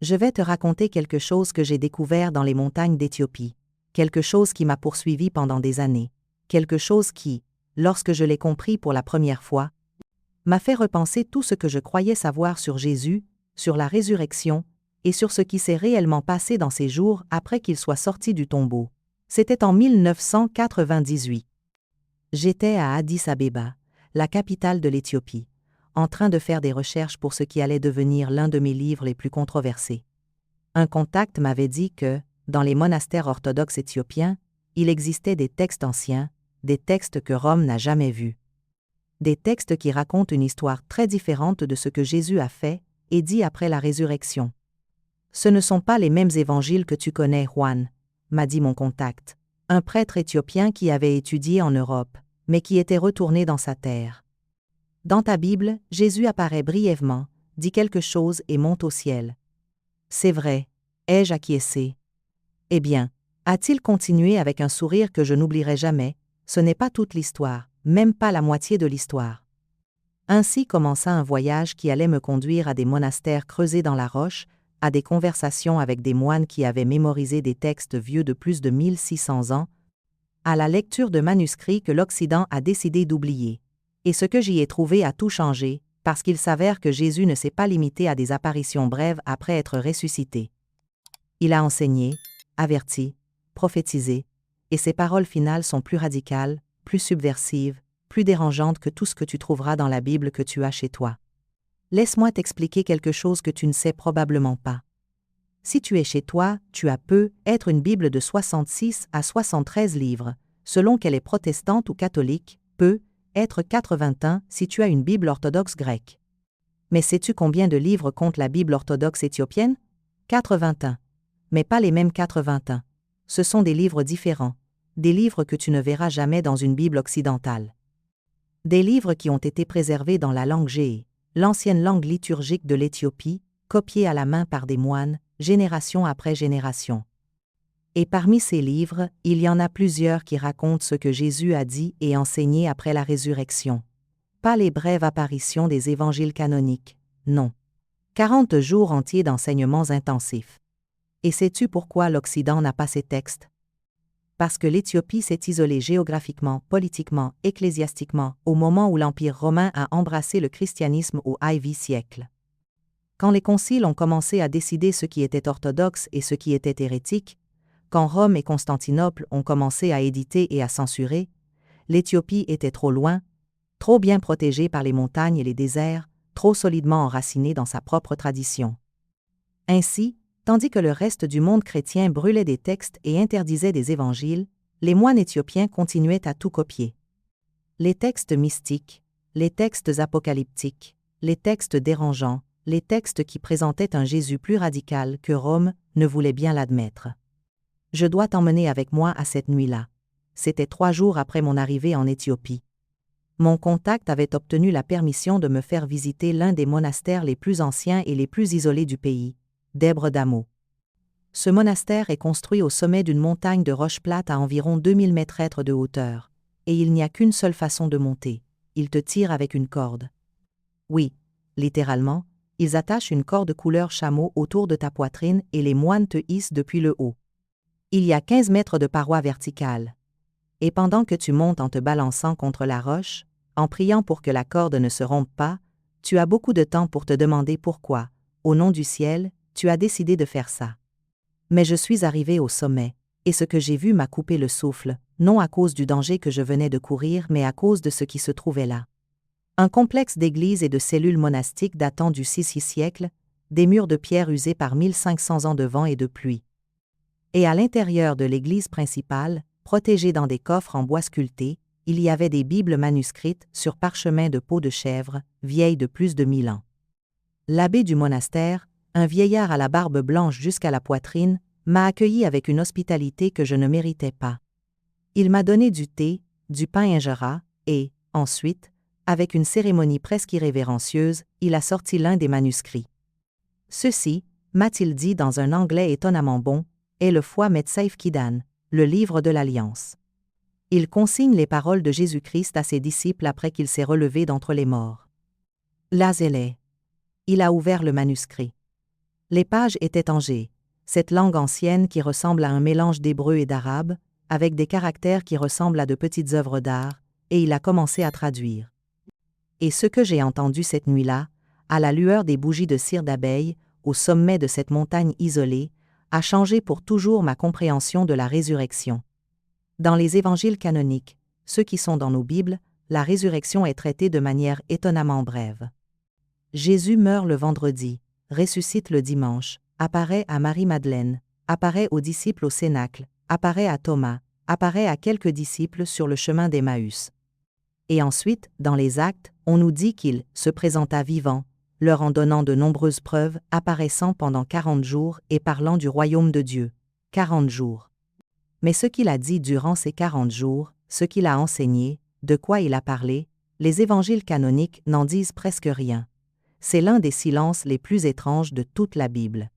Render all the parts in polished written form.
Je vais te raconter quelque chose que j'ai découvert dans les montagnes d'Éthiopie, quelque chose qui m'a poursuivi pendant des années, quelque chose qui, lorsque je l'ai compris pour la première fois, m'a fait repenser tout ce que je croyais savoir sur Jésus, sur la résurrection, et sur ce qui s'est réellement passé dans ces jours après qu'il soit sorti du tombeau. C'était en 1998. J'étais à Addis-Abeba, la capitale de l'Éthiopie, en train de faire des recherches pour ce qui allait devenir l'un de mes livres les plus controversés. Un contact m'avait dit que, dans les monastères orthodoxes éthiopiens, il existait des textes anciens, des textes que Rome n'a jamais vus. Des textes qui racontent une histoire très différente de ce que Jésus a fait et dit après la résurrection. Ce ne sont pas les mêmes évangiles que tu connais, Juan, m'a dit mon contact, un prêtre éthiopien qui avait étudié en Europe, mais qui était retourné dans sa terre. Dans ta Bible, Jésus apparaît brièvement, dit quelque chose et monte au ciel. C'est vrai, ai-je acquiescé. Eh bien, a-t-il continué avec un sourire que je n'oublierai jamais, ce n'est pas toute l'histoire, même pas la moitié de l'histoire. Ainsi commença un voyage qui allait me conduire à des monastères creusés dans la roche, à des conversations avec des moines qui avaient mémorisé des textes vieux de plus de 1600 ans, à la lecture de manuscrits que l'Occident a décidé d'oublier. Et ce que j'y ai trouvé a tout changé, parce qu'il s'avère que Jésus ne s'est pas limité à des apparitions brèves après être ressuscité. Il a enseigné, averti, prophétisé, et ses paroles finales sont plus radicales, plus subversives, plus dérangeantes que tout ce que tu trouveras dans la Bible que tu as chez toi. Laisse-moi t'expliquer quelque chose que tu ne sais probablement pas. Si tu es chez toi, tu as peut-être une Bible de 66 à 73 livres, selon qu'elle est protestante ou catholique, peut-être 81 si tu as une Bible orthodoxe grecque. Mais sais-tu combien de livres compte la Bible orthodoxe éthiopienne? 81. Mais pas les mêmes 81. Ce sont des livres différents, des livres que tu ne verras jamais dans une Bible occidentale. Des livres qui ont été préservés dans la langue géé, l'ancienne langue liturgique de l'Éthiopie, copiés à la main par des moines, génération après génération. Et parmi ces livres, il y en a plusieurs qui racontent ce que Jésus a dit et enseigné après la résurrection. Pas les brèves apparitions des évangiles canoniques, non. 40 jours entiers d'enseignements intensifs. Et sais-tu pourquoi l'Occident n'a pas ces textes? Parce que l'Éthiopie s'est isolée géographiquement, politiquement, ecclésiastiquement, au moment où l'Empire romain a embrassé le christianisme au IVe siècle. Quand les conciles ont commencé à décider ce qui était orthodoxe et ce qui était hérétique, quand Rome et Constantinople ont commencé à éditer et à censurer, l'Éthiopie était trop loin, trop bien protégée par les montagnes et les déserts, trop solidement enracinée dans sa propre tradition. Ainsi, tandis que le reste du monde chrétien brûlait des textes et interdisait des évangiles, les moines éthiopiens continuaient à tout copier. Les textes mystiques, les textes apocalyptiques, les textes dérangeants, les textes qui présentaient un Jésus plus radical que Rome ne voulait bien l'admettre. Je dois t'emmener avec moi à cette nuit-là. C'était 3 jours après mon arrivée en Éthiopie. Mon contact avait obtenu la permission de me faire visiter l'un des monastères les plus anciens et les plus isolés du pays, Debre Damo. Ce monastère est construit au sommet d'une montagne de roches plates à environ 2000 mètres de hauteur, et il n'y a qu'une seule façon de monter, il te tire avec une corde. Oui, littéralement, ils attachent une corde couleur chameau autour de ta poitrine et les moines te hissent depuis le haut. Il y a 15 mètres de parois verticales. Et pendant que tu montes en te balançant contre la roche, en priant pour que la corde ne se rompe pas, tu as beaucoup de temps pour te demander pourquoi, au nom du ciel, tu as décidé de faire ça. Mais je suis arrivé au sommet, et ce que j'ai vu m'a coupé le souffle, non à cause du danger que je venais de courir mais à cause de ce qui se trouvait là. Un complexe d'églises et de cellules monastiques datant du VIe siècle, des murs de pierre usés par 1500 ans de vent et de pluie. Et à l'intérieur de l'église principale, protégée dans des coffres en bois sculptés, il y avait des Bibles manuscrites sur parchemin de peau de chèvre, vieilles de plus de 1000 ans. L'abbé du monastère, un vieillard à la barbe blanche jusqu'à la poitrine, m'a accueilli avec une hospitalité que je ne méritais pas. Il m'a donné du thé, du pain injera, et, ensuite, avec une cérémonie presque irrévérencieuse, il a sorti l'un des manuscrits. Ceci, m'a-t-il dit dans un anglais étonnamment bon, est le Foi Metsaif Kidan, le livre de l'Alliance. Il consigne les paroles de Jésus-Christ à ses disciples après qu'il s'est relevé d'entre les morts. Lazélé. Il a ouvert le manuscrit. Les pages étaient en G, cette langue ancienne qui ressemble à un mélange d'hébreu et d'arabe, avec des caractères qui ressemblent à de petites œuvres d'art, et il a commencé à traduire. Et ce que j'ai entendu cette nuit-là, à la lueur des bougies de cire d'abeille, au sommet de cette montagne isolée, a changé pour toujours ma compréhension de la résurrection. Dans les évangiles canoniques, ceux qui sont dans nos Bibles, la résurrection est traitée de manière étonnamment brève. Jésus meurt le vendredi, ressuscite le dimanche, apparaît à Marie-Madeleine, apparaît aux disciples au Cénacle, apparaît à Thomas, apparaît à quelques disciples sur le chemin d'Emmaüs. Et ensuite, dans les Actes, on nous dit qu'il se présenta vivant, leur en donnant de nombreuses preuves, apparaissant pendant 40 jours et parlant du royaume de Dieu. 40 jours. Mais ce qu'il a dit durant ces 40 jours, ce qu'il a enseigné, de quoi il a parlé, les évangiles canoniques n'en disent presque rien. C'est l'un des silences les plus étranges de toute la Bible.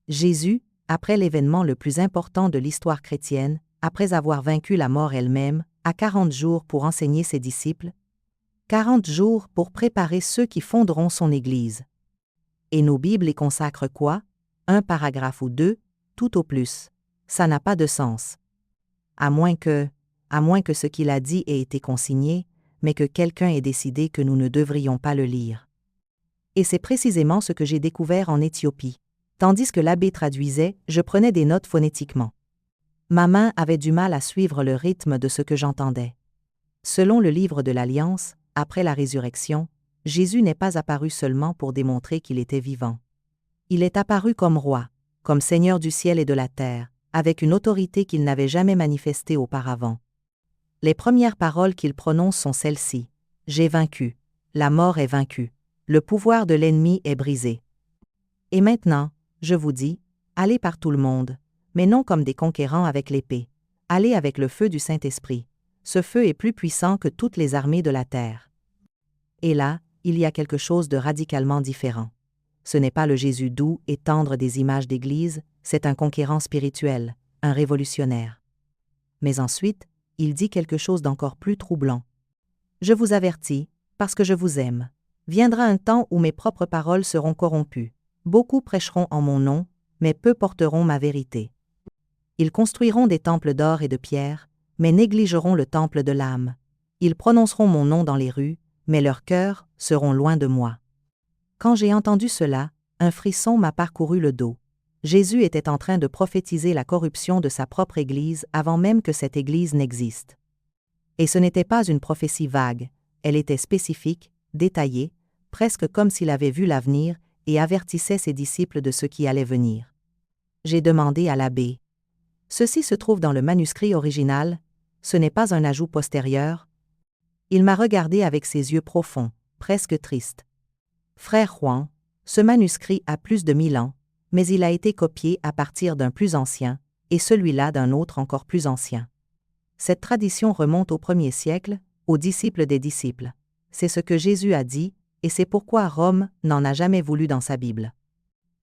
Jésus, après l'événement le plus important de l'histoire chrétienne, après avoir vaincu la mort elle-même, a 40 jours pour enseigner ses disciples, 40 jours pour préparer ceux qui fonderont son Église. Et nos Bibles y consacrent quoi? Un paragraphe ou deux, tout au plus. Ça n'a pas de sens. À moins que ce qu'il a dit ait été consigné, mais que quelqu'un ait décidé que nous ne devrions pas le lire. Et c'est précisément ce que j'ai découvert en Éthiopie. Tandis que l'abbé traduisait, je prenais des notes phonétiquement. Ma main avait du mal à suivre le rythme de ce que j'entendais. Selon le livre de l'Alliance, après la résurrection, Jésus n'est pas apparu seulement pour démontrer qu'il était vivant. Il est apparu comme roi, comme Seigneur du ciel et de la terre, avec une autorité qu'il n'avait jamais manifestée auparavant. Les premières paroles qu'il prononce sont celles-ci. « J'ai vaincu. La mort est vaincue. Le pouvoir de l'ennemi est brisé. Et maintenant, je vous dis, allez par tout le monde, mais non comme des conquérants avec l'épée. Allez avec le feu du Saint-Esprit. Ce feu est plus puissant que toutes les armées de la terre. » Et là, il y a quelque chose de radicalement différent. Ce n'est pas le Jésus doux et tendre des images d'église, c'est un conquérant spirituel, un révolutionnaire. Mais ensuite, il dit quelque chose d'encore plus troublant. « Je vous avertis, parce que je vous aime. Viendra un temps où mes propres paroles seront corrompues. Beaucoup prêcheront en mon nom, mais peu porteront ma vérité. Ils construiront des temples d'or et de pierre, mais négligeront le temple de l'âme. Ils prononceront mon nom dans les rues, mais leurs cœurs seront loin de moi. » Quand j'ai entendu cela, un frisson m'a parcouru le dos. Jésus était en train de prophétiser la corruption de sa propre Église avant même que cette Église n'existe. Et ce n'était pas une prophétie vague, elle était spécifique, détaillée, presque comme s'il avait vu l'avenir et avertissait ses disciples de ce qui allait venir. J'ai demandé à l'abbé. Ceci se trouve dans le manuscrit original, ce n'est pas un ajout postérieur. Il m'a regardé avec ses yeux profonds, presque tristes. Frère Juan, ce manuscrit a plus de 1000 ans, mais il a été copié à partir d'un plus ancien, et celui-là d'un autre encore plus ancien. Cette tradition remonte au 1er siècle, aux disciples des disciples. C'est ce que Jésus a dit, et c'est pourquoi Rome n'en a jamais voulu dans sa Bible.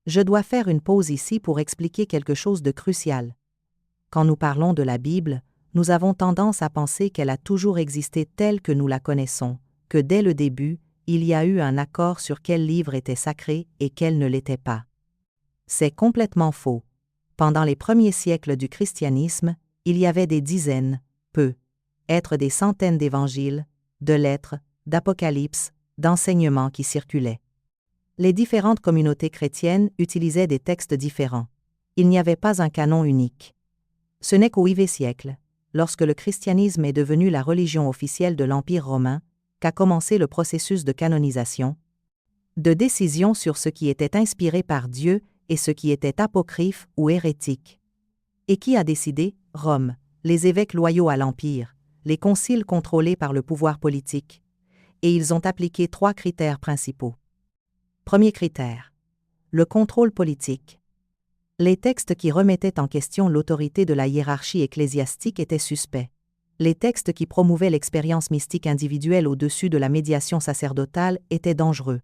Je dois faire une pause ici pour expliquer quelque chose de crucial. Quand nous parlons de la Bible, nous avons tendance à penser qu'elle a toujours existé telle que nous la connaissons, que dès le début, il y a eu un accord sur quel livre était sacré et quel ne l'était pas. C'est complètement faux. Pendant les premiers siècles du christianisme, il y avait des dizaines, peut-être des centaines d'évangiles, de lettres, d'apocalypses, d'enseignements qui circulaient. Les différentes communautés chrétiennes utilisaient des textes différents. Il n'y avait pas un canon unique. Ce n'est qu'au IVe siècle, lorsque le christianisme est devenu la religion officielle de l'Empire romain, qu'a commencé le processus de canonisation, de décision sur ce qui était inspiré par Dieu et ce qui était apocryphe ou hérétique. Et qui a décidé? Rome, les évêques loyaux à l'Empire, les conciles contrôlés par le pouvoir politique. Et ils ont appliqué 3 critères principaux. Premier critère. Le contrôle politique. Les textes qui remettaient en question l'autorité de la hiérarchie ecclésiastique étaient suspects. Les textes qui promouvaient l'expérience mystique individuelle au-dessus de la médiation sacerdotale étaient dangereux.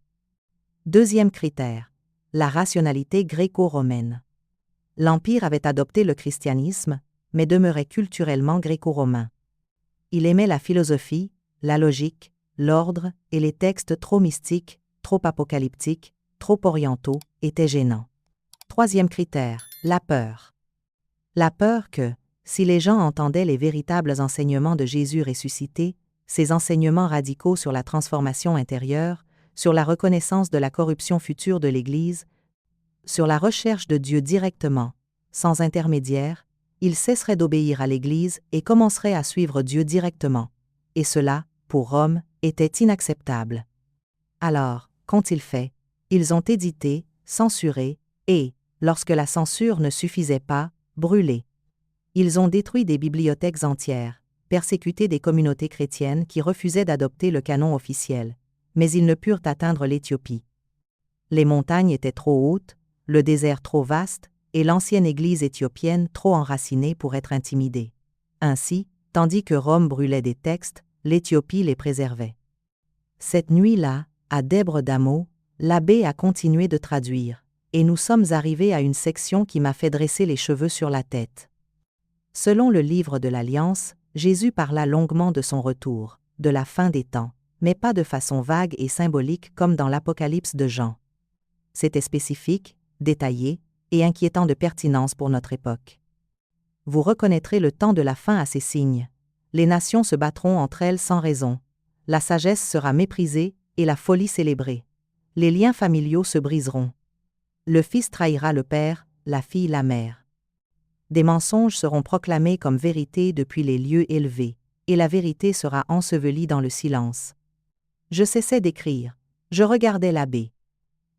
Deuxième critère. La rationalité gréco-romaine. L'Empire avait adopté le christianisme, mais demeurait culturellement gréco-romain. Il aimait la philosophie, la logique, l'ordre et les textes trop mystiques, trop apocalyptiques, trop orientaux, étaient gênants. Troisième critère, la peur. La peur que, si les gens entendaient les véritables enseignements de Jésus ressuscité, ces enseignements radicaux sur la transformation intérieure, sur la reconnaissance de la corruption future de l'Église, sur la recherche de Dieu directement, sans intermédiaire, ils cesseraient d'obéir à l'Église et commenceraient à suivre Dieu directement. Et cela, pour Rome, était inacceptable. Alors, qu'ont-ils fait? Ils ont édité, censuré, et, lorsque la censure ne suffisait pas, brûlé. Ils ont détruit des bibliothèques entières, persécuté des communautés chrétiennes qui refusaient d'adopter le canon officiel, mais ils ne purent atteindre l'Éthiopie. Les montagnes étaient trop hautes, le désert trop vaste, et l'ancienne Église éthiopienne trop enracinée pour être intimidée. Ainsi, tandis que Rome brûlait des textes, l'Éthiopie les préservait. Cette nuit-là, à Dèbre d'Amo, l'abbé a continué de traduire, et nous sommes arrivés à une section qui m'a fait dresser les cheveux sur la tête. Selon le livre de l'Alliance, Jésus parla longuement de son retour, de la fin des temps, mais pas de façon vague et symbolique comme dans l'Apocalypse de Jean. C'était spécifique, détaillé, et inquiétant de pertinence pour notre époque. Vous reconnaîtrez le temps de la fin à ces signes. Les nations se battront entre elles sans raison. La sagesse sera méprisée et la folie célébrée. Les liens familiaux se briseront. Le fils trahira le père, la fille la mère. Des mensonges seront proclamés comme vérité depuis les lieux élevés, et la vérité sera ensevelie dans le silence. Je cessais d'écrire. Je regardais l'abbé.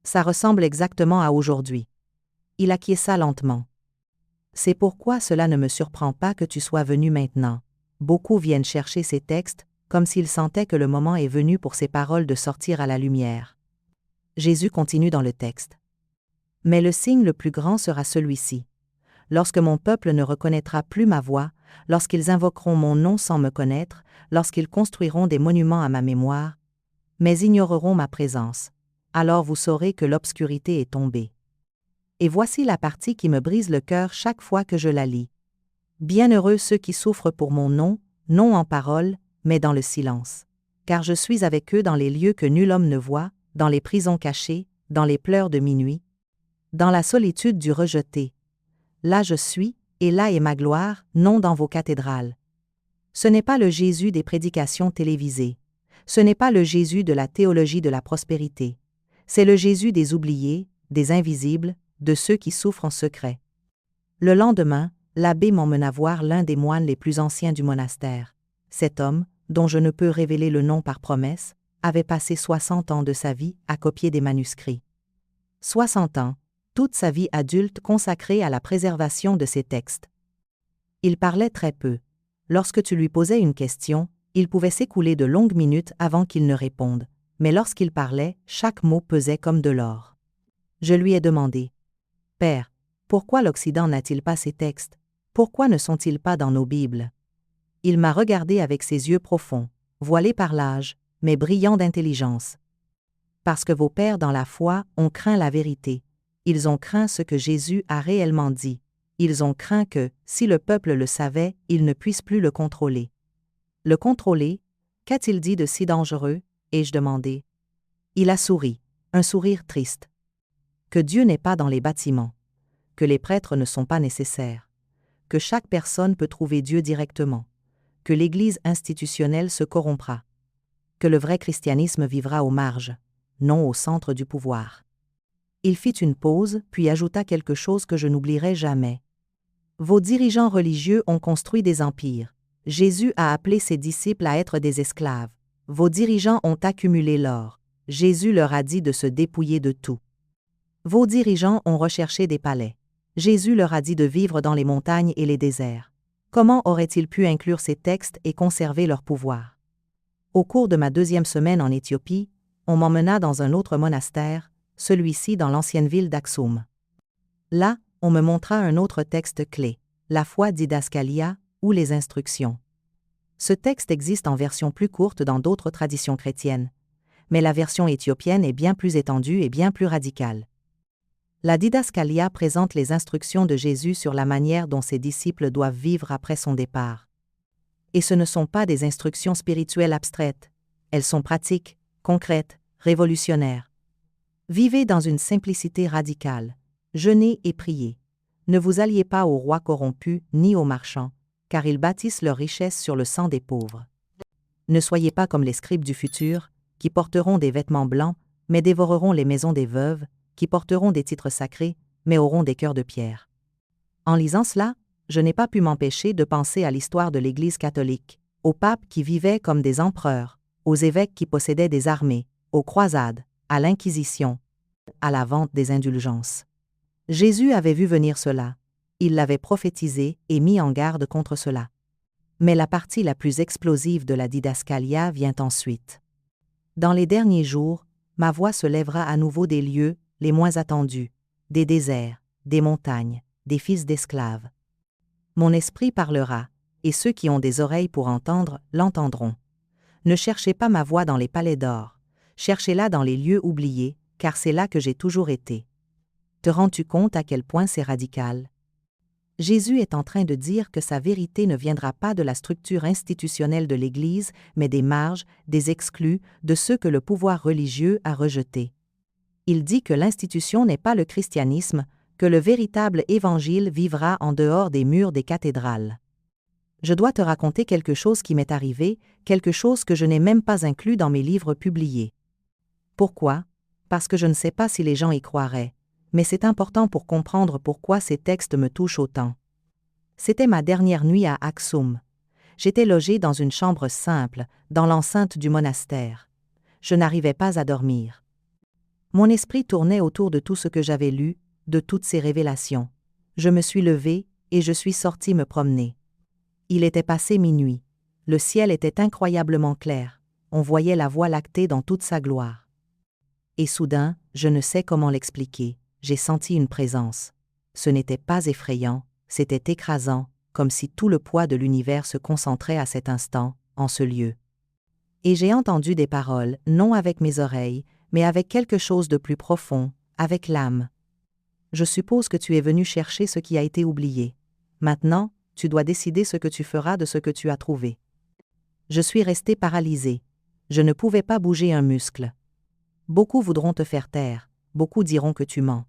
Ça ressemble exactement à aujourd'hui. Il acquiesça lentement. C'est pourquoi cela ne me surprend pas que tu sois venu maintenant. Beaucoup viennent chercher ces textes, comme s'ils sentaient que le moment est venu pour ces paroles de sortir à la lumière. Jésus continue dans le texte. Mais le signe le plus grand sera celui-ci. Lorsque mon peuple ne reconnaîtra plus ma voix, lorsqu'ils invoqueront mon nom sans me connaître, lorsqu'ils construiront des monuments à ma mémoire, mais ignoreront ma présence, alors vous saurez que l'obscurité est tombée. Et voici la partie qui me brise le cœur chaque fois que je la lis. Bienheureux ceux qui souffrent pour mon nom, non en parole, mais dans le silence. Car je suis avec eux dans les lieux que nul homme ne voit, dans les prisons cachées, dans les pleurs de minuit, dans la solitude du rejeté. Là je suis, et là est ma gloire, non dans vos cathédrales. Ce n'est pas le Jésus des prédications télévisées. Ce n'est pas le Jésus de la théologie de la prospérité. C'est le Jésus des oubliés, des invisibles, de ceux qui souffrent en secret. Le lendemain, l'abbé m'emmena voir l'un des moines les plus anciens du monastère. Cet homme, dont je ne peux révéler le nom par promesse, avait passé 60 ans de sa vie à copier des manuscrits. 60 ans, toute sa vie adulte consacrée à la préservation de ces textes. Il parlait très peu. Lorsque tu lui posais une question, il pouvait s'écouler de longues minutes avant qu'il ne réponde, mais lorsqu'il parlait, chaque mot pesait comme de l'or. Je lui ai demandé: « Père, pourquoi l'Occident n'a-t-il pas ces textes? Pourquoi ne sont-ils pas dans nos Bibles ?» Il m'a regardé avec ses yeux profonds, voilés par l'âge, mais brillants d'intelligence. « Parce que vos pères dans la foi ont craint la vérité. Ils ont craint ce que Jésus a réellement dit. Ils ont craint que, si le peuple le savait, il ne puisse plus le contrôler. » Le contrôler, qu'a-t-il dit de si dangereux? Ai-je demandé. Il a souri, un sourire triste. Que Dieu n'est pas dans les bâtiments, que les prêtres ne sont pas nécessaires, que chaque personne peut trouver Dieu directement, que l'Église institutionnelle se corrompra, que le vrai christianisme vivra aux marges, non au centre du pouvoir. Il fit une pause, puis ajouta quelque chose que je n'oublierai jamais. Vos dirigeants religieux ont construit des empires. Jésus a appelé ses disciples à être des esclaves. Vos dirigeants ont accumulé l'or. Jésus leur a dit de se dépouiller de tout. Vos dirigeants ont recherché des palais. Jésus leur a dit de vivre dans les montagnes et les déserts. Comment auraient-ils pu inclure ces textes et conserver leur pouvoir? Au cours de ma 2e semaine en Éthiopie, on m'emmena dans un autre monastère, celui-ci dans l'ancienne ville d'Aksum. Là, on me montra un autre texte clé, la foi didascalia, ou les instructions. Ce texte existe en version plus courte dans d'autres traditions chrétiennes, mais la version éthiopienne est bien plus étendue et bien plus radicale. La didascalia présente les instructions de Jésus sur la manière dont ses disciples doivent vivre après son départ. Et ce ne sont pas des instructions spirituelles abstraites, elles sont pratiques, concrètes, révolutionnaires. Vivez dans une simplicité radicale. Jeûnez et priez. Ne vous alliez pas aux rois corrompus ni aux marchands, car ils bâtissent leur richesse sur le sang des pauvres. Ne soyez pas comme les scribes du futur, qui porteront des vêtements blancs, mais dévoreront les maisons des veuves, qui porteront des titres sacrés, mais auront des cœurs de pierre. En lisant cela, je n'ai pas pu m'empêcher de penser à l'histoire de l'Église catholique, aux papes qui vivaient comme des empereurs, aux évêques qui possédaient des armées, aux croisades, à l'Inquisition, à la vente des indulgences. Jésus avait vu venir cela. Il l'avait prophétisé et mis en garde contre cela. Mais la partie la plus explosive de la didascalia vient ensuite. Dans les derniers jours, ma voix se lèvera à nouveau des lieux les moins attendus, des déserts, des montagnes, des fils d'esclaves. Mon esprit parlera, et ceux qui ont des oreilles pour entendre l'entendront. Ne cherchez pas ma voix dans les palais d'or, cherchez-la dans les lieux oubliés, car c'est là que j'ai toujours été. Te rends-tu compte à quel point c'est radical? Jésus est en train de dire que sa vérité ne viendra pas de la structure institutionnelle de l'Église, mais des marges, des exclus, de ceux que le pouvoir religieux a rejetés. Il dit que l'institution n'est pas le christianisme, que le véritable évangile vivra en dehors des murs des cathédrales. Je dois te raconter quelque chose qui m'est arrivé, quelque chose que je n'ai même pas inclus dans mes livres publiés. Pourquoi? Parce que je ne sais pas si les gens y croiraient, mais c'est important pour comprendre pourquoi ces textes me touchent autant. C'était ma dernière nuit à Aksum. J'étais logé dans une chambre simple, dans l'enceinte du monastère. Je n'arrivais pas à dormir. Mon esprit tournait autour de tout ce que j'avais lu, de toutes ces révélations. Je me suis levé, et je suis sorti me promener. Il était passé minuit. Le ciel était incroyablement clair. On voyait la Voie lactée dans toute sa gloire. Et soudain, je ne sais comment l'expliquer, j'ai senti une présence. Ce n'était pas effrayant, c'était écrasant, comme si tout le poids de l'univers se concentrait à cet instant, en ce lieu. Et j'ai entendu des paroles, non avec mes oreilles, mais avec quelque chose de plus profond, avec l'âme. Je suppose que tu es venu chercher ce qui a été oublié. Maintenant, tu dois décider ce que tu feras de ce que tu as trouvé. Je suis resté paralysé. Je ne pouvais pas bouger un muscle. Beaucoup voudront te faire taire, beaucoup diront que tu mens.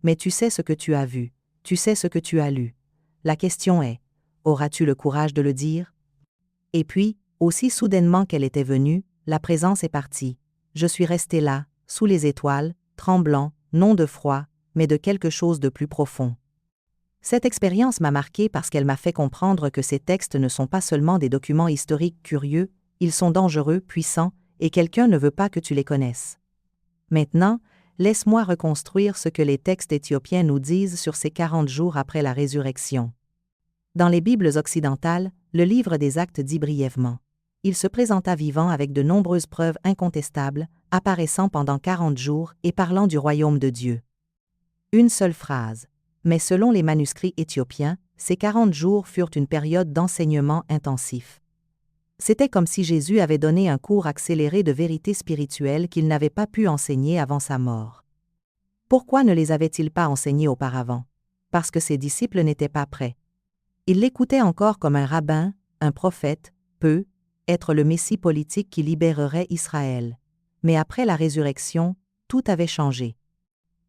Mais tu sais ce que tu as vu, tu sais ce que tu as lu. La question est, auras-tu le courage de le dire? Et puis, aussi soudainement qu'elle était venue, la présence est partie. Je suis resté là, sous les étoiles, tremblant, non de froid, mais de quelque chose de plus profond. Cette expérience m'a marqué parce qu'elle m'a fait comprendre que ces textes ne sont pas seulement des documents historiques curieux, ils sont dangereux, puissants, et quelqu'un ne veut pas que tu les connaisses. Maintenant, laisse-moi reconstruire ce que les textes éthiopiens nous disent sur ces 40 jours après la résurrection. Dans les Bibles occidentales, le livre des Actes dit brièvement. Il se présenta vivant avec de nombreuses preuves incontestables, apparaissant pendant 40 jours et parlant du royaume de Dieu. Une seule phrase. Mais selon les manuscrits éthiopiens, ces 40 jours furent une période d'enseignement intensif. C'était comme si Jésus avait donné un cours accéléré de vérités spirituelles qu'il n'avait pas pu enseigner avant sa mort. Pourquoi ne les avait-il pas enseignés auparavant? Parce que ses disciples n'étaient pas prêts. Ils l'écoutaient encore comme un rabbin, un prophète, être le Messie politique qui libérerait Israël. Mais après la résurrection, tout avait changé.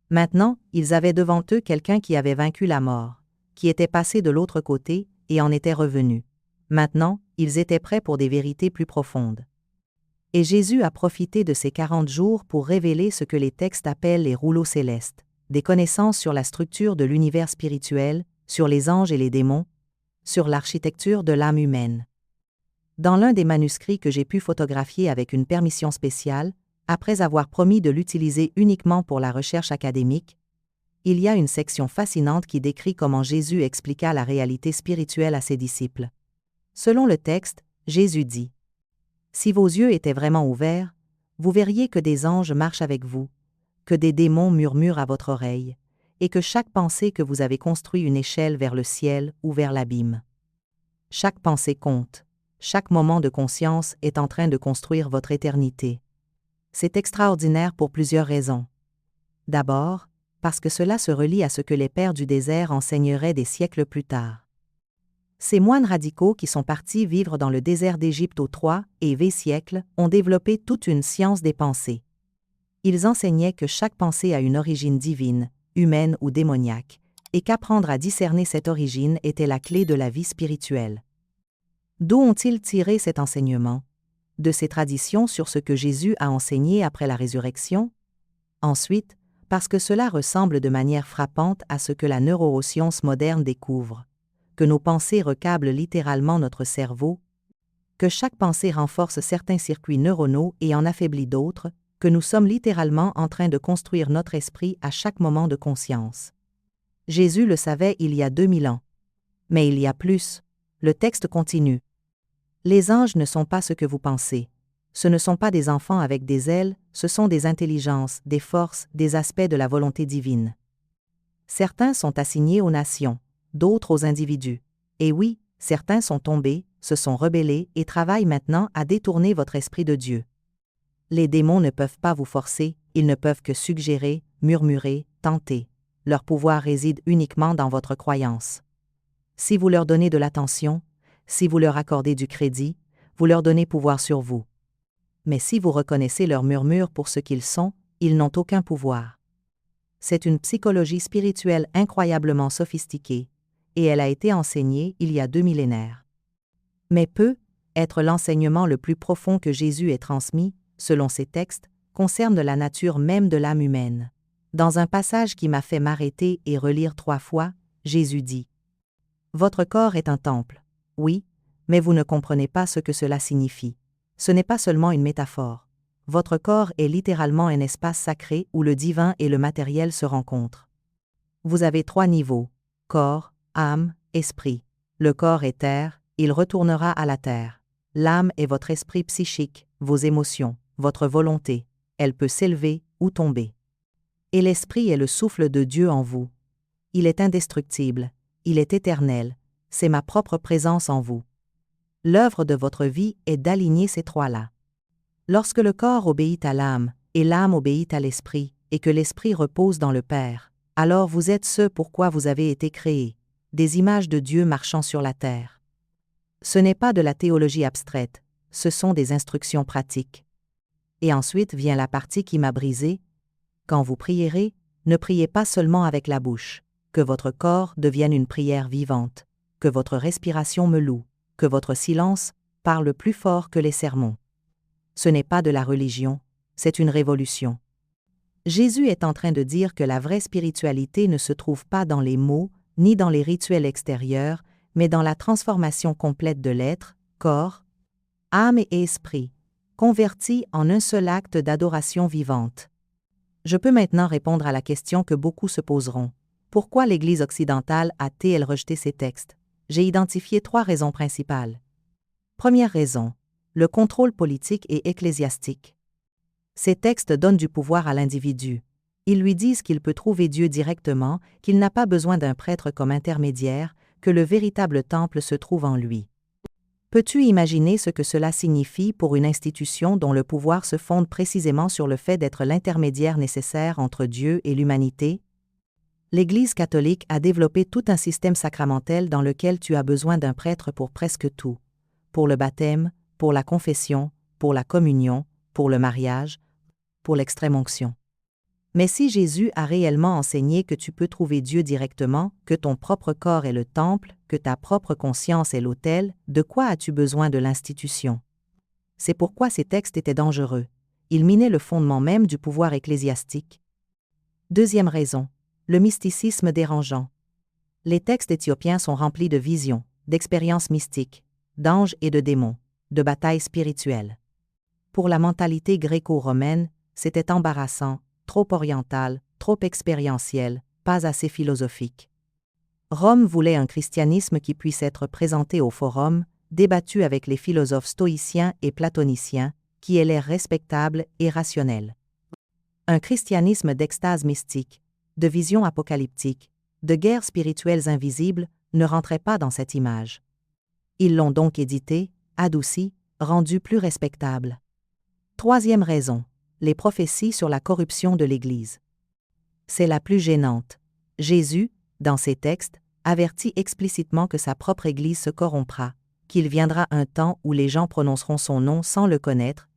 Maintenant, ils avaient devant eux quelqu'un qui avait vaincu la mort, qui était passé de l'autre côté et en était revenu. Maintenant, ils étaient prêts pour des vérités plus profondes. Et Jésus a profité de ces 40 jours pour révéler ce que les textes appellent les rouleaux célestes, des connaissances sur la structure de l'univers spirituel, sur les anges et les démons, sur l'architecture de l'âme humaine. Dans l'un des manuscrits que j'ai pu photographier avec une permission spéciale, après avoir promis de l'utiliser uniquement pour la recherche académique, il y a une section fascinante qui décrit comment Jésus expliqua la réalité spirituelle à ses disciples. Selon le texte, Jésus dit « Si vos yeux étaient vraiment ouverts, vous verriez que des anges marchent avec vous, que des démons murmurent à votre oreille, et que chaque pensée que vous avez construit une échelle vers le ciel ou vers l'abîme. Chaque pensée compte, chaque moment de conscience est en train de construire votre éternité. C'est extraordinaire pour plusieurs raisons. D'abord, parce que cela se relie à ce que les pères du désert enseigneraient des siècles plus tard. Ces moines radicaux qui sont partis vivre dans le désert d'Égypte aux 3 et V siècles ont développé toute une science des pensées. Ils enseignaient que chaque pensée a une origine divine, humaine ou démoniaque, et qu'apprendre à discerner cette origine était la clé de la vie spirituelle. D'où ont-ils tiré cet enseignement? De ces traditions sur ce que Jésus a enseigné après la résurrection? Ensuite, parce que cela ressemble de manière frappante à ce que la neuroscience moderne découvre, que nos pensées recablent littéralement notre cerveau, que chaque pensée renforce certains circuits neuronaux et en affaiblit d'autres, que nous sommes littéralement en train de construire notre esprit à chaque moment de conscience. Jésus le savait il y a 2000 ans. Mais il y a plus. Le texte continue. Les anges ne sont pas ce que vous pensez. Ce ne sont pas des enfants avec des ailes, ce sont des intelligences, des forces, des aspects de la volonté divine. Certains sont assignés aux nations, d'autres aux individus. Et oui, certains sont tombés, se sont rebellés et travaillent maintenant à détourner votre esprit de Dieu. Les démons ne peuvent pas vous forcer, ils ne peuvent que suggérer, murmurer, tenter. Leur pouvoir réside uniquement dans votre croyance. Si vous leur donnez de l'attention, si vous leur accordez du crédit, vous leur donnez pouvoir sur vous. Mais si vous reconnaissez leurs murmures pour ce qu'ils sont, ils n'ont aucun pouvoir. C'est une psychologie spirituelle incroyablement sophistiquée, et elle a été enseignée il y a 2 millénaires. Mais peut être l'enseignement le plus profond que Jésus ait transmis, selon ces textes, concerne la nature même de l'âme humaine. Dans un passage qui m'a fait m'arrêter et relire 3 fois, Jésus dit « Votre corps est un temple. Oui, mais vous ne comprenez pas ce que cela signifie. Ce n'est pas seulement une métaphore. Votre corps est littéralement un espace sacré où le divin et le matériel se rencontrent. Vous avez 3 niveaux, corps, âme, esprit. Le corps est terre, il retournera à la terre. L'âme est votre esprit psychique, vos émotions, votre volonté. Elle peut s'élever ou tomber. Et l'esprit est le souffle de Dieu en vous. Il est indestructible, il est éternel, c'est ma propre présence en vous. L'œuvre de votre vie est d'aligner ces 3-là. Lorsque le corps obéit à l'âme, et l'âme obéit à l'esprit, et que l'esprit repose dans le Père, alors vous êtes ce pourquoi vous avez été créés, des images de Dieu marchant sur la terre. Ce n'est pas de la théologie abstraite, ce sont des instructions pratiques. Et ensuite vient la partie qui m'a brisé. Quand vous prierez, ne priez pas seulement avec la bouche, que votre corps devienne une prière vivante, que votre respiration me loue, que votre silence parle plus fort que les sermons. Ce n'est pas de la religion, c'est une révolution. Jésus est en train de dire que la vraie spiritualité ne se trouve pas dans les mots, ni dans les rituels extérieurs, mais dans la transformation complète de l'être, corps, âme et esprit, convertis en un seul acte d'adoration vivante. Je peux maintenant répondre à la question que beaucoup se poseront. Pourquoi l'Église occidentale a-t-elle rejeté ces textes? J'ai identifié 3 raisons principales. Première raison, le contrôle politique et ecclésiastique. Ces textes donnent du pouvoir à l'individu. Ils lui disent qu'il peut trouver Dieu directement, qu'il n'a pas besoin d'un prêtre comme intermédiaire, que le véritable temple se trouve en lui. Peux-tu imaginer ce que cela signifie pour une institution dont le pouvoir se fonde précisément sur le fait d'être l'intermédiaire nécessaire entre Dieu et l'humanité? L'Église catholique a développé tout un système sacramentel dans lequel tu as besoin d'un prêtre pour presque tout. Pour le baptême, pour la confession, pour la communion, pour le mariage, pour l'extrême-onction. Mais si Jésus a réellement enseigné que tu peux trouver Dieu directement, que ton propre corps est le temple, que ta propre conscience est l'autel, de quoi as-tu besoin de l'institution? C'est pourquoi ces textes étaient dangereux. Ils minaient le fondement même du pouvoir ecclésiastique. Deuxième raison, le mysticisme dérangeant. Les textes éthiopiens sont remplis de visions, d'expériences mystiques, d'anges et de démons, de batailles spirituelles. Pour la mentalité gréco-romaine, c'était embarrassant, trop oriental, trop expérientiel, pas assez philosophique. Rome voulait un christianisme qui puisse être présenté au forum, débattu avec les philosophes stoïciens et platoniciens, qui ait l'air respectable et rationnel. Un christianisme d'extase mystique, de visions apocalyptiques, de guerres spirituelles invisibles ne rentrait pas dans cette image. Ils l'ont donc édité, adouci, rendu plus respectable. Troisième raison, les prophéties sur la corruption de l'Église. C'est la plus gênante. Jésus, dans ses textes, avertit explicitement que sa propre Église se corrompra, qu'il viendra un temps où les gens prononceront son nom sans le connaître,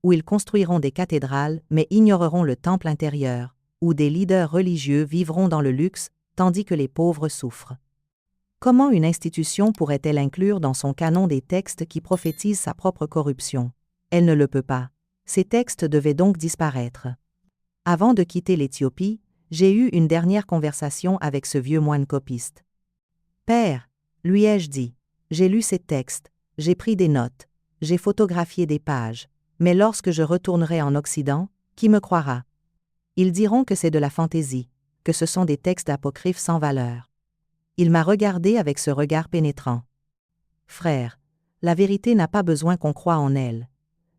où ils construiront des cathédrales mais ignoreront le temple intérieur, où des leaders religieux vivront dans le luxe, tandis que les pauvres souffrent. Comment une institution pourrait-elle inclure dans son canon des textes qui prophétisent sa propre corruption? Elle ne le peut pas. Ces textes devaient donc disparaître. Avant de quitter l'Éthiopie, j'ai eu une dernière conversation avec ce vieux moine copiste. « Père, lui ai-je dit, j'ai lu ces textes, j'ai pris des notes, j'ai photographié des pages, mais lorsque je retournerai en Occident, qui me croira? Ils diront que c'est de la fantaisie, que ce sont des textes apocryphes sans valeur. » Il m'a regardé avec ce regard pénétrant. « Frère, la vérité n'a pas besoin qu'on croie en elle.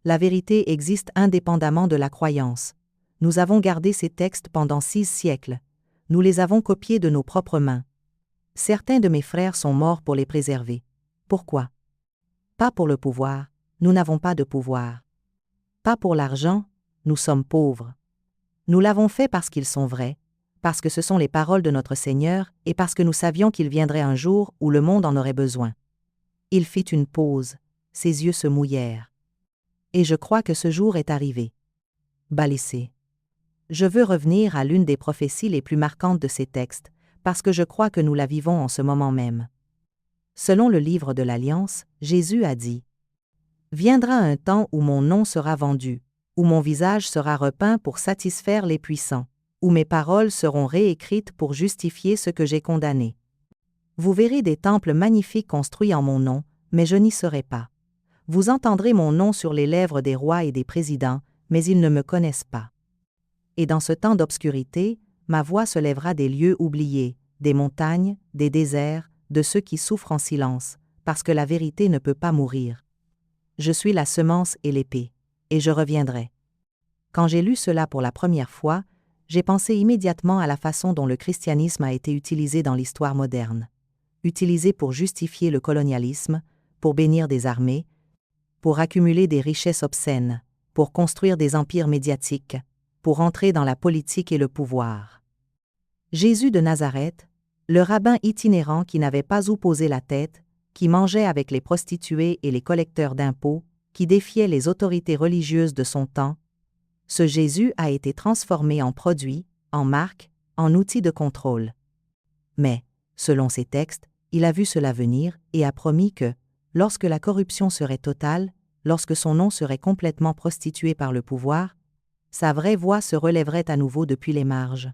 La vérité existe indépendamment de la croyance. Nous avons gardé ces textes pendant 6 siècles. Nous les avons copiés de nos propres mains. Certains de mes frères sont morts pour les préserver. Pourquoi? Pas pour le pouvoir, nous n'avons pas de pouvoir. Pas pour l'argent, nous sommes pauvres. Nous l'avons fait parce qu'ils sont vrais, parce que ce sont les paroles de notre Seigneur et parce que nous savions qu'il viendrait un jour où le monde en aurait besoin. » Il fit une pause, ses yeux se mouillèrent. Et je crois que ce jour est arrivé. Balissé. Je veux revenir à l'une des prophéties les plus marquantes de ces textes, parce que je crois que nous la vivons en ce moment même. Selon le livre de l'Alliance, Jésus a dit « Viendra un temps où mon nom sera vendu, où mon visage sera repeint pour satisfaire les puissants, où mes paroles seront réécrites pour justifier ce que j'ai condamné. Vous verrez des temples magnifiques construits en mon nom, mais je n'y serai pas. Vous entendrez mon nom sur les lèvres des rois et des présidents, mais ils ne me connaissent pas. Et dans ce temps d'obscurité, ma voix se lèvera des lieux oubliés, des montagnes, des déserts, de ceux qui souffrent en silence, parce que la vérité ne peut pas mourir. Je suis la semence et l'épée, et je reviendrai. » Quand j'ai lu cela pour la première fois, j'ai pensé immédiatement à la façon dont le christianisme a été utilisé dans l'histoire moderne. Utilisé pour justifier le colonialisme, pour bénir des armées, pour accumuler des richesses obscènes, pour construire des empires médiatiques, pour entrer dans la politique et le pouvoir. Jésus de Nazareth, le rabbin itinérant qui n'avait pas où poser la tête, qui mangeait avec les prostituées et les collecteurs d'impôts, qui défiait les autorités religieuses de son temps, ce Jésus a été transformé en produit, en marque, en outil de contrôle. Mais, selon ses textes, il a vu cela venir et a promis que, lorsque la corruption serait totale, lorsque son nom serait complètement prostitué par le pouvoir, sa vraie voix se relèverait à nouveau depuis les marges.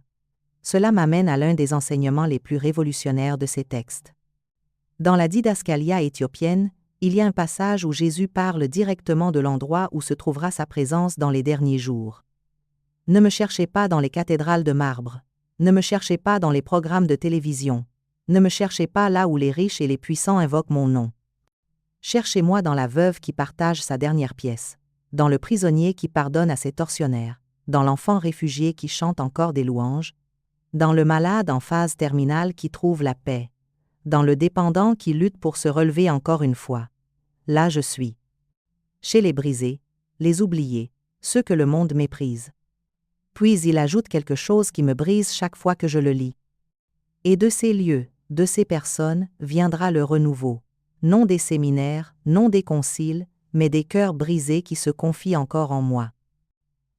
Cela m'amène à l'un des enseignements les plus révolutionnaires de ces textes. Dans la didascalia éthiopienne, il y a un passage où Jésus parle directement de l'endroit où se trouvera sa présence dans les derniers jours. « Ne me cherchez pas dans les cathédrales de marbre, ne me cherchez pas dans les programmes de télévision, ne me cherchez pas là où les riches et les puissants invoquent mon nom. Cherchez-moi dans la veuve qui partage sa dernière pièce, dans le prisonnier qui pardonne à ses tortionnaires, dans l'enfant réfugié qui chante encore des louanges, dans le malade en phase terminale qui trouve la paix, dans le dépendant qui lutte pour se relever encore une fois. Là je suis. Chez les brisés, les oubliés, ceux que le monde méprise. » Puis il ajoute quelque chose qui me brise chaque fois que je le lis. « Et de ces lieux, de ces personnes, viendra le renouveau, non des séminaires, non des conciles, mais des cœurs brisés qui se confient encore en moi. »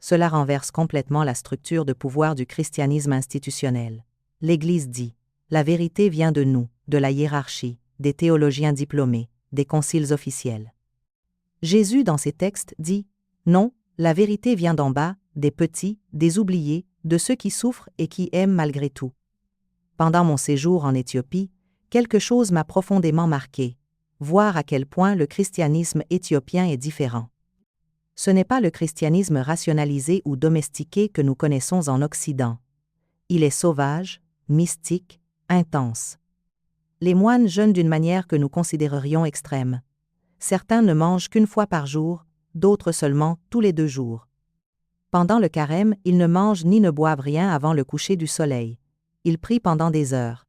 Cela renverse complètement la structure de pouvoir du christianisme institutionnel. L'Église dit « La vérité vient de nous, de la hiérarchie, des théologiens diplômés, des conciles officiels. » Jésus, dans ses textes, dit « Non, la vérité vient d'en bas, des petits, des oubliés, de ceux qui souffrent et qui aiment malgré tout. » Pendant mon séjour en Éthiopie, quelque chose m'a profondément marqué, voir à quel point le christianisme éthiopien est différent. Ce n'est pas le christianisme rationalisé ou domestiqué que nous connaissons en Occident. Il est sauvage, mystique, intense. Les moines jeûnent d'une manière que nous considérerions extrême. Certains ne mangent qu'une fois par jour, d'autres seulement tous les 2 jours. Pendant le carême, ils ne mangent ni ne boivent rien avant le coucher du soleil. Ils prient pendant des heures.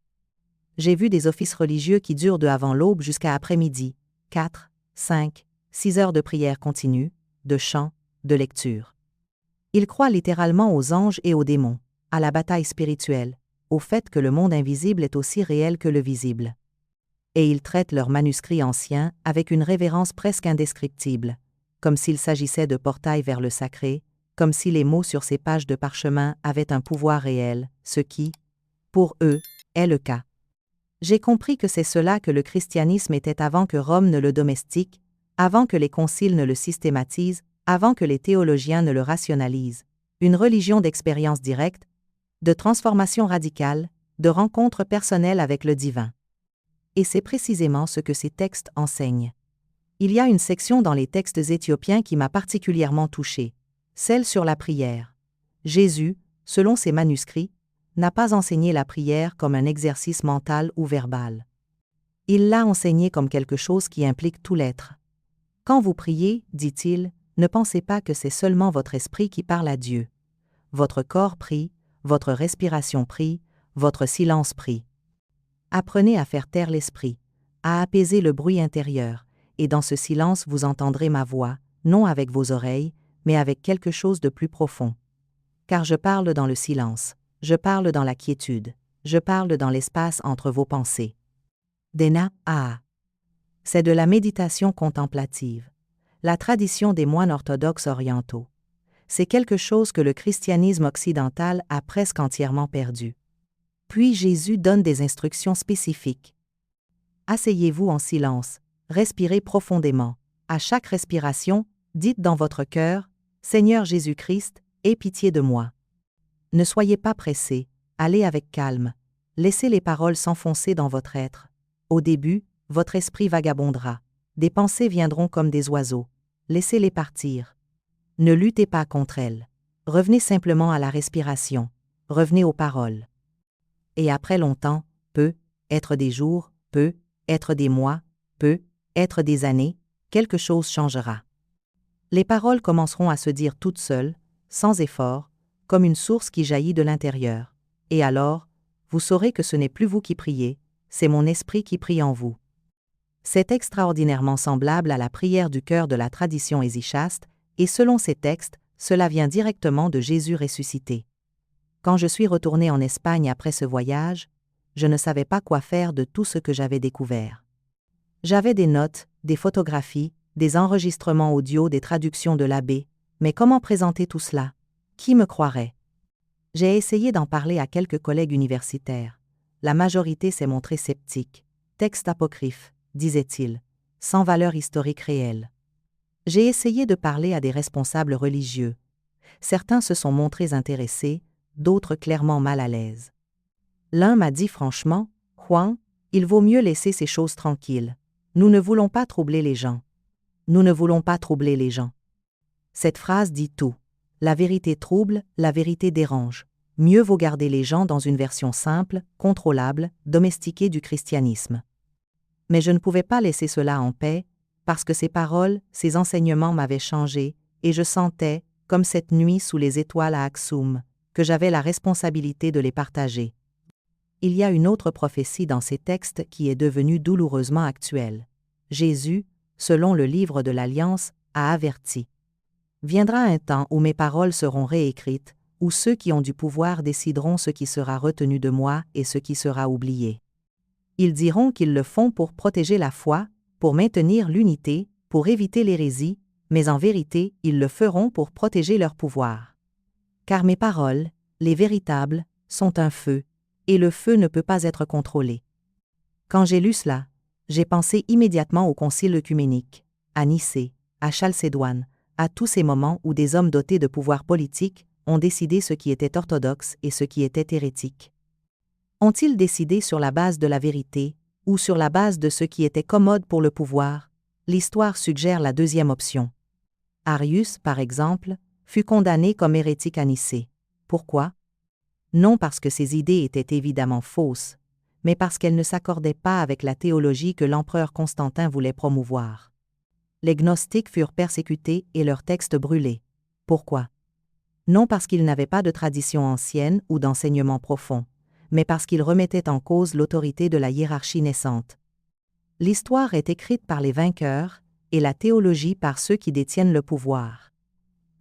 J'ai vu des offices religieux qui durent de avant l'aube jusqu'à après-midi, 4, 5, 6 heures de prière continue, de chant, de lecture. Ils croient littéralement aux anges et aux démons, à la bataille spirituelle, au fait que le monde invisible est aussi réel que le visible. Et ils traitent leurs manuscrits anciens avec une révérence presque indescriptible, comme s'il s'agissait de portails vers le sacré, comme si les mots sur ces pages de parchemin avaient un pouvoir réel, ce qui, pour eux, est le cas. J'ai compris que c'est cela que le christianisme était avant que Rome ne le domestique, avant que les conciles ne le systématisent, avant que les théologiens ne le rationalisent. Une religion d'expérience directe, de transformation radicale, de rencontre personnelle avec le divin. Et c'est précisément ce que ces textes enseignent. Il y a une section dans les textes éthiopiens qui m'a particulièrement touché, celle sur la prière. Jésus, selon ses manuscrits, n'a pas enseigné la prière comme un exercice mental ou verbal. Il l'a enseignée comme quelque chose qui implique tout l'être. Quand vous priez, dit-il, ne pensez pas que c'est seulement votre esprit qui parle à Dieu. Votre corps prie, votre respiration prie, votre silence prie. Apprenez à faire taire l'esprit, à apaiser le bruit intérieur, et dans ce silence vous entendrez ma voix, non avec vos oreilles, mais avec quelque chose de plus profond. Car je parle dans le silence, je parle dans la quiétude, je parle dans l'espace entre vos pensées. Dena, c'est de la méditation contemplative, la tradition des moines orthodoxes orientaux. C'est quelque chose que le christianisme occidental a presque entièrement perdu. Puis Jésus donne des instructions spécifiques. Asseyez-vous en silence, respirez profondément. À chaque respiration, dites dans votre cœur, « Seigneur Jésus-Christ, aie pitié de moi. » Ne soyez pas pressés, allez avec calme, laissez les paroles s'enfoncer dans votre être. Au début, votre esprit vagabondera, des pensées viendront comme des oiseaux, laissez-les partir. Ne luttez pas contre elles. Revenez simplement à la respiration, revenez aux paroles. Et après longtemps, peut être des jours, peut être des mois, peut être des années, quelque chose changera. Les paroles commenceront à se dire toutes seules, sans effort, comme une source qui jaillit de l'intérieur. Et alors, vous saurez que ce n'est plus vous qui priez, c'est mon esprit qui prie en vous. C'est extraordinairement semblable à la prière du cœur de la tradition hésychaste, et selon ces textes, cela vient directement de Jésus ressuscité. Quand je suis retourné en Espagne après ce voyage, je ne savais pas quoi faire de tout ce que j'avais découvert. J'avais des notes, des photographies, des enregistrements audio, des traductions de l'abbé, mais comment présenter tout cela? Qui me croirait? J'ai essayé d'en parler à quelques collègues universitaires. La majorité s'est montrée sceptique. Texte apocryphe, disait-il, sans valeur historique réelle. J'ai essayé de parler à des responsables religieux. Certains se sont montrés intéressés, d'autres clairement mal à l'aise. L'un m'a dit franchement, « Juan, il vaut mieux laisser ces choses tranquilles. Nous ne voulons pas troubler les gens. Nous ne voulons pas troubler les gens. » Cette phrase dit tout. La vérité trouble, la vérité dérange. Mieux vaut garder les gens dans une version simple, contrôlable, domestiquée du christianisme. Mais je ne pouvais pas laisser cela en paix, parce que ces paroles, ces enseignements m'avaient changé, et je sentais, comme cette nuit sous les étoiles à Aksum, que j'avais la responsabilité de les partager. Il y a une autre prophétie dans ces textes qui est devenue douloureusement actuelle. Jésus, selon le livre de l'Alliance, a averti. Viendra un temps où mes paroles seront réécrites, où ceux qui ont du pouvoir décideront ce qui sera retenu de moi et ce qui sera oublié. Ils diront qu'ils le font pour protéger la foi, pour maintenir l'unité, pour éviter l'hérésie, mais en vérité, ils le feront pour protéger leur pouvoir. Car mes paroles, les véritables, sont un feu, et le feu ne peut pas être contrôlé. Quand j'ai lu cela, j'ai pensé immédiatement au concile œcuménique, à Nicée, à Chalcédoine, à tous ces moments où des hommes dotés de pouvoir politique ont décidé ce qui était orthodoxe et ce qui était hérétique. Ont-ils décidé sur la base de la vérité, ou sur la base de ce qui était commode pour le pouvoir? L'histoire suggère la deuxième option. Arius, par exemple, fut condamné comme hérétique à Nicée. Pourquoi? Non parce que ses idées étaient évidemment fausses, mais parce qu'elles ne s'accordaient pas avec la théologie que l'empereur Constantin voulait promouvoir. Les gnostiques furent persécutés et leurs textes brûlés. Pourquoi? Non parce qu'ils n'avaient pas de tradition ancienne ou d'enseignement profond, mais parce qu'ils remettaient en cause l'autorité de la hiérarchie naissante. L'histoire est écrite par les vainqueurs, et la théologie par ceux qui détiennent le pouvoir.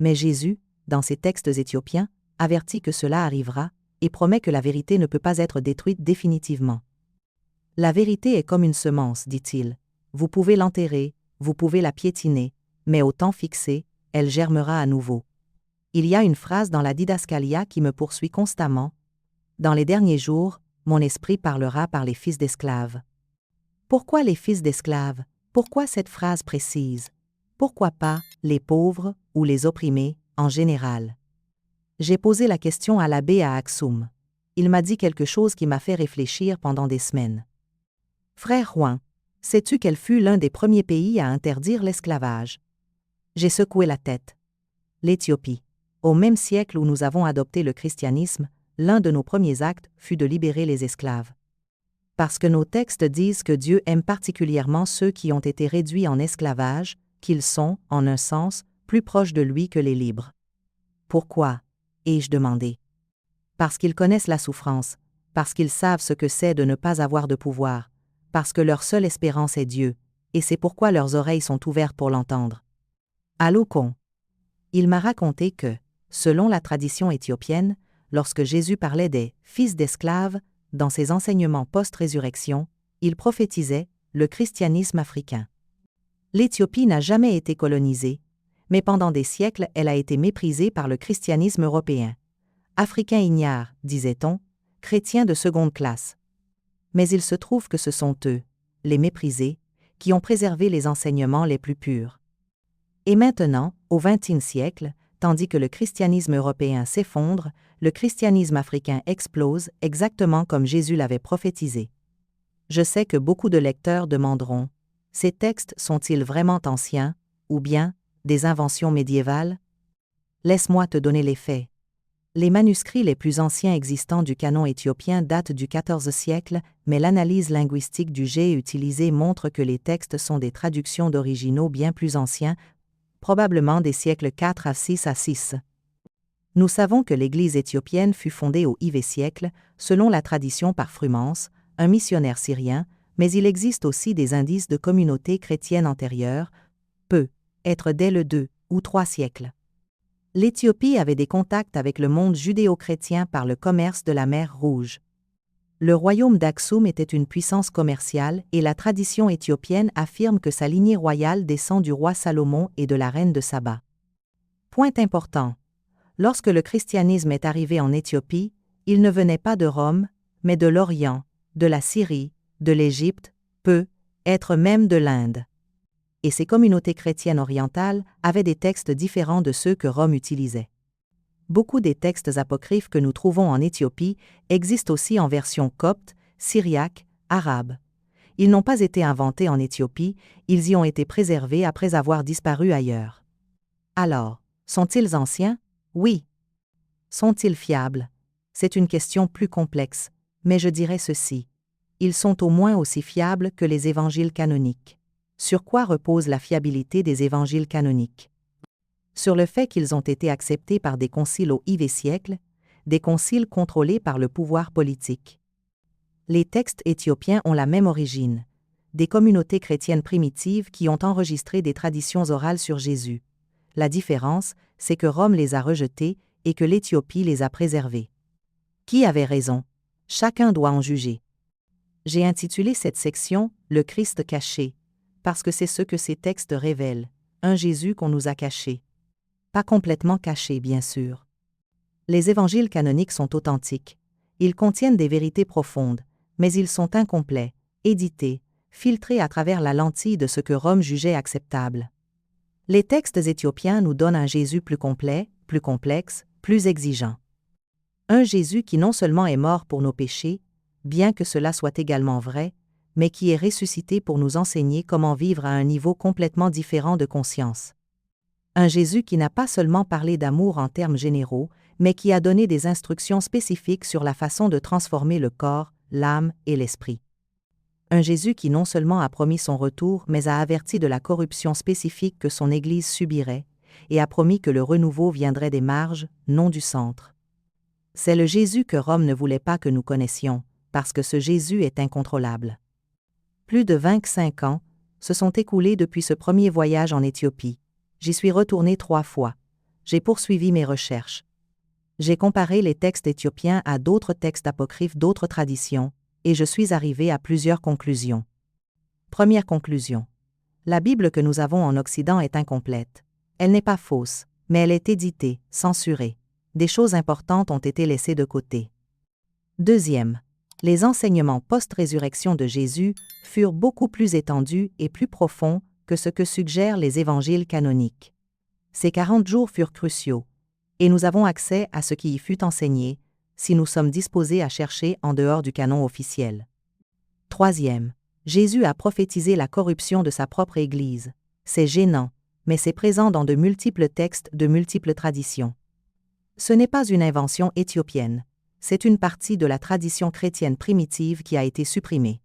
Mais Jésus, dans ses textes éthiopiens, avertit que cela arrivera, et promet que la vérité ne peut pas être détruite définitivement. La vérité est comme une semence, dit-il. Vous pouvez l'enterrer, vous pouvez la piétiner, mais au temps fixé, elle germera à nouveau. Il y a une phrase dans la didascalia qui me poursuit constamment. Dans les derniers jours, mon esprit parlera par les fils d'esclaves. Pourquoi les fils d'esclaves? Pourquoi cette phrase précise? Pourquoi pas les pauvres ou les opprimés en général? J'ai posé la question à l'abbé à Axum. Il m'a dit quelque chose qui m'a fait réfléchir pendant des semaines. Frère Juan, sais-tu quel fut l'un des premiers pays à interdire l'esclavage? J'ai secoué la tête. L'Éthiopie. Au même siècle où nous avons adopté le christianisme, l'un de nos premiers actes fut de libérer les esclaves. Parce que nos textes disent que Dieu aime particulièrement ceux qui ont été réduits en esclavage, qu'ils sont, en un sens, plus proches de lui que les libres. Pourquoi? Ai-je demandé. Parce qu'ils connaissent la souffrance, parce qu'ils savent ce que c'est de ne pas avoir de pouvoir, parce que leur seule espérance est Dieu, et c'est pourquoi leurs oreilles sont ouvertes pour l'entendre. Alokon. Il m'a raconté que, selon la tradition éthiopienne, lorsque Jésus parlait des « fils d'esclaves » dans ses enseignements post-résurrection, il prophétisait le christianisme africain. L'Éthiopie n'a jamais été colonisée, mais pendant des siècles elle a été méprisée par le christianisme européen. Africains ignares, disait-on, chrétiens de seconde classe. Mais il se trouve que ce sont eux, les méprisés, qui ont préservé les enseignements les plus purs. Et maintenant, au XXe siècle, tandis que le christianisme européen s'effondre, le christianisme africain explose exactement comme Jésus l'avait prophétisé. Je sais que beaucoup de lecteurs demanderont « Ces textes sont-ils vraiment anciens, ou bien des inventions médiévales ?» Laisse-moi te donner les faits. Les manuscrits les plus anciens existants du canon éthiopien datent du XIVe siècle, mais l'analyse linguistique du jet utilisé montre que les textes sont des traductions d'originaux bien plus anciens, probablement des siècles 4 à 6 à 6. Nous savons que l'Église éthiopienne fut fondée au IVe siècle, selon la tradition par Frumens, un missionnaire syrien, mais il existe aussi des indices de communautés chrétiennes antérieures, peut être dès le 2 ou 3 siècles. L'Éthiopie avait des contacts avec le monde judéo-chrétien par le commerce de la mer Rouge. Le royaume d'Aksum était une puissance commerciale et la tradition éthiopienne affirme que sa lignée royale descend du roi Salomon et de la reine de Saba. Point important. Lorsque le christianisme est arrivé en Éthiopie, il ne venait pas de Rome, mais de l'Orient, de la Syrie, de l'Égypte, peut être même de l'Inde. Et ces communautés chrétiennes orientales avaient des textes différents de ceux que Rome utilisait. Beaucoup des textes apocryphes que nous trouvons en Éthiopie existent aussi en version copte, syriaque, arabe. Ils n'ont pas été inventés en Éthiopie, ils y ont été préservés après avoir disparu ailleurs. Alors, sont-ils anciens? Oui. Sont-ils fiables? C'est une question plus complexe, mais je dirais ceci. Ils sont au moins aussi fiables que les évangiles canoniques. Sur quoi repose la fiabilité des évangiles canoniques? Sur le fait qu'ils ont été acceptés par des conciles au IVe siècle, des conciles contrôlés par le pouvoir politique. Les textes éthiopiens ont la même origine, des communautés chrétiennes primitives qui ont enregistré des traditions orales sur Jésus. La différence, c'est que Rome les a rejetés et que l'Éthiopie les a préservés. Qui avait raison? Chacun doit en juger. J'ai intitulé cette section « Le Christ caché », parce que c'est ce que ces textes révèlent, un Jésus qu'on nous a caché. Pas complètement caché, bien sûr. Les évangiles canoniques sont authentiques. Ils contiennent des vérités profondes, mais ils sont incomplets, édités, filtrés à travers la lentille de ce que Rome jugeait acceptable. Les textes éthiopiens nous donnent un Jésus plus complet, plus complexe, plus exigeant. Un Jésus qui non seulement est mort pour nos péchés, bien que cela soit également vrai, mais qui est ressuscité pour nous enseigner comment vivre à un niveau complètement différent de conscience. Un Jésus qui n'a pas seulement parlé d'amour en termes généraux, mais qui a donné des instructions spécifiques sur la façon de transformer le corps, l'âme et l'esprit. Un Jésus qui non seulement a promis son retour, mais a averti de la corruption spécifique que son Église subirait, et a promis que le renouveau viendrait des marges, non du centre. C'est le Jésus que Rome ne voulait pas que nous connaissions, parce que ce Jésus est incontrôlable. Plus de 25 ans se sont écoulés depuis ce premier voyage en Éthiopie. J'y suis retourné 3 fois. J'ai poursuivi mes recherches. J'ai comparé les textes éthiopiens à d'autres textes apocryphes d'autres traditions, et je suis arrivé à plusieurs conclusions. Première conclusion. La Bible que nous avons en Occident est incomplète. Elle n'est pas fausse, mais elle est éditée, censurée. Des choses importantes ont été laissées de côté. Deuxième, les enseignements post-résurrection de Jésus furent beaucoup plus étendus et plus profonds que ce que suggèrent les évangiles canoniques. Ces 40 jours furent cruciaux, et nous avons accès à ce qui y fut enseigné, si nous sommes disposés à chercher en dehors du canon officiel. Troisième, Jésus a prophétisé la corruption de sa propre Église. C'est gênant, mais c'est présent dans de multiples textes de multiples traditions. Ce n'est pas une invention éthiopienne, c'est une partie de la tradition chrétienne primitive qui a été supprimée.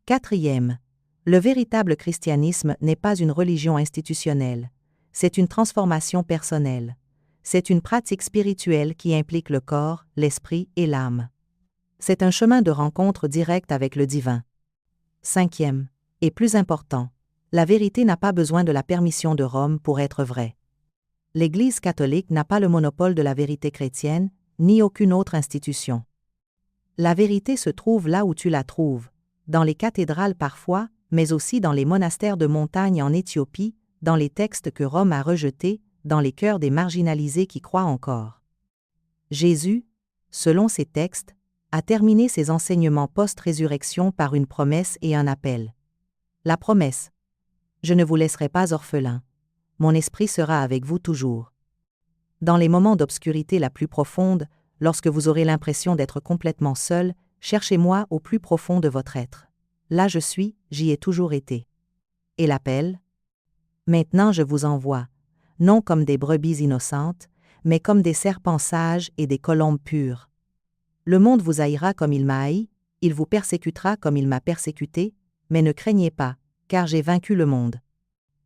Quatrième, le véritable christianisme n'est pas une religion institutionnelle, c'est une transformation personnelle. C'est une pratique spirituelle qui implique le corps, l'esprit et l'âme. C'est un chemin de rencontre directe avec le divin. Cinquième, et plus important, la vérité n'a pas besoin de la permission de Rome pour être vraie. L'Église catholique n'a pas le monopole de la vérité chrétienne, ni aucune autre institution. La vérité se trouve là où tu la trouves, dans les cathédrales parfois, mais aussi dans les monastères de montagne en Éthiopie, dans les textes que Rome a rejetés, dans les cœurs des marginalisés qui croient encore. Jésus, selon ces textes, a terminé ses enseignements post-résurrection par une promesse et un appel. La promesse. Je ne vous laisserai pas orphelins. Mon esprit sera avec vous toujours. Dans les moments d'obscurité la plus profonde, lorsque vous aurez l'impression d'être complètement seul, cherchez-moi au plus profond de votre être. Là je suis, j'y ai toujours été. Et l'appel? Maintenant je vous envoie, non comme des brebis innocentes, mais comme des serpents sages et des colombes pures. Le monde vous haïra comme il m'a haï, il vous persécutera comme il m'a persécuté, mais ne craignez pas, car j'ai vaincu le monde.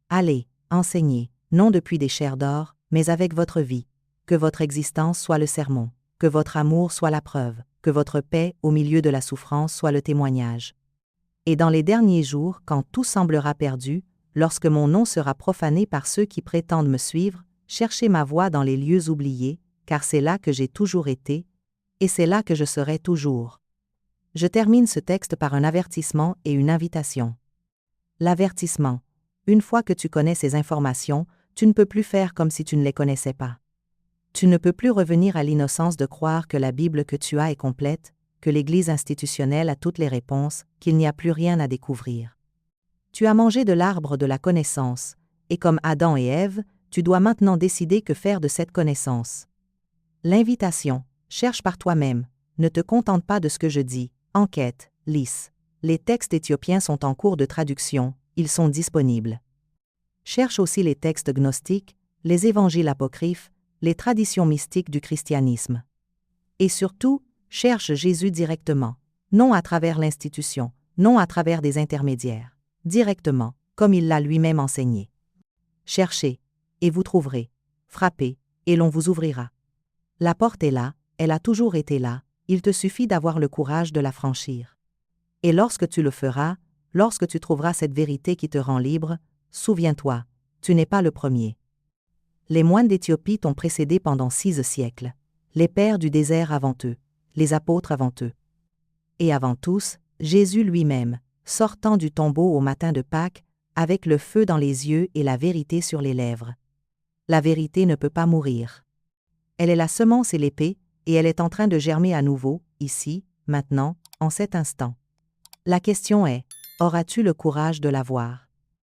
Allez, enseignez, non depuis des chairs d'or, mais avec votre vie. Que votre existence soit le sermon, que votre amour soit la preuve, que votre paix au milieu de la souffrance soit le témoignage. Et dans les derniers jours, quand tout semblera perdu, lorsque mon nom sera profané par ceux qui prétendent me suivre, cherchez ma voix dans les lieux oubliés, car c'est là que j'ai toujours été, et c'est là que je serai toujours. Je termine ce texte par un avertissement et une invitation. L'avertissement. Une fois que tu connais ces informations, tu ne peux plus faire comme si tu ne les connaissais pas. Tu ne peux plus revenir à l'innocence de croire que la Bible que tu as est complète, que l'Église institutionnelle a toutes les réponses, qu'il n'y a plus rien à découvrir. Tu as mangé de l'arbre de la connaissance, et comme Adam et Ève, tu dois maintenant décider que faire de cette connaissance. L'invitation, cherche par toi-même, ne te contente pas de ce que je dis, enquête, lis. Les textes éthiopiens sont en cours de traduction, ils sont disponibles. Cherche aussi les textes gnostiques, les évangiles apocryphes, les traditions mystiques du christianisme. Et surtout, cherche Jésus directement, non à travers l'institution, non à travers des intermédiaires. Directement, comme il l'a lui-même enseigné. Cherchez, et vous trouverez. Frappez, et l'on vous ouvrira. La porte est là, elle a toujours été là, il te suffit d'avoir le courage de la franchir. Et lorsque tu le feras, lorsque tu trouveras cette vérité qui te rend libre, souviens-toi, tu n'es pas le premier. Les moines d'Éthiopie t'ont précédé pendant 6 siècles, les pères du désert avant eux, les apôtres avant eux. Et avant tous, Jésus lui-même, sortant du tombeau au matin de Pâques, avec le feu dans les yeux et la vérité sur les lèvres. La vérité ne peut pas mourir. Elle est la semence et l'épée, et elle est en train de germer à nouveau, ici, maintenant, en cet instant. La question est, auras-tu le courage de la voir?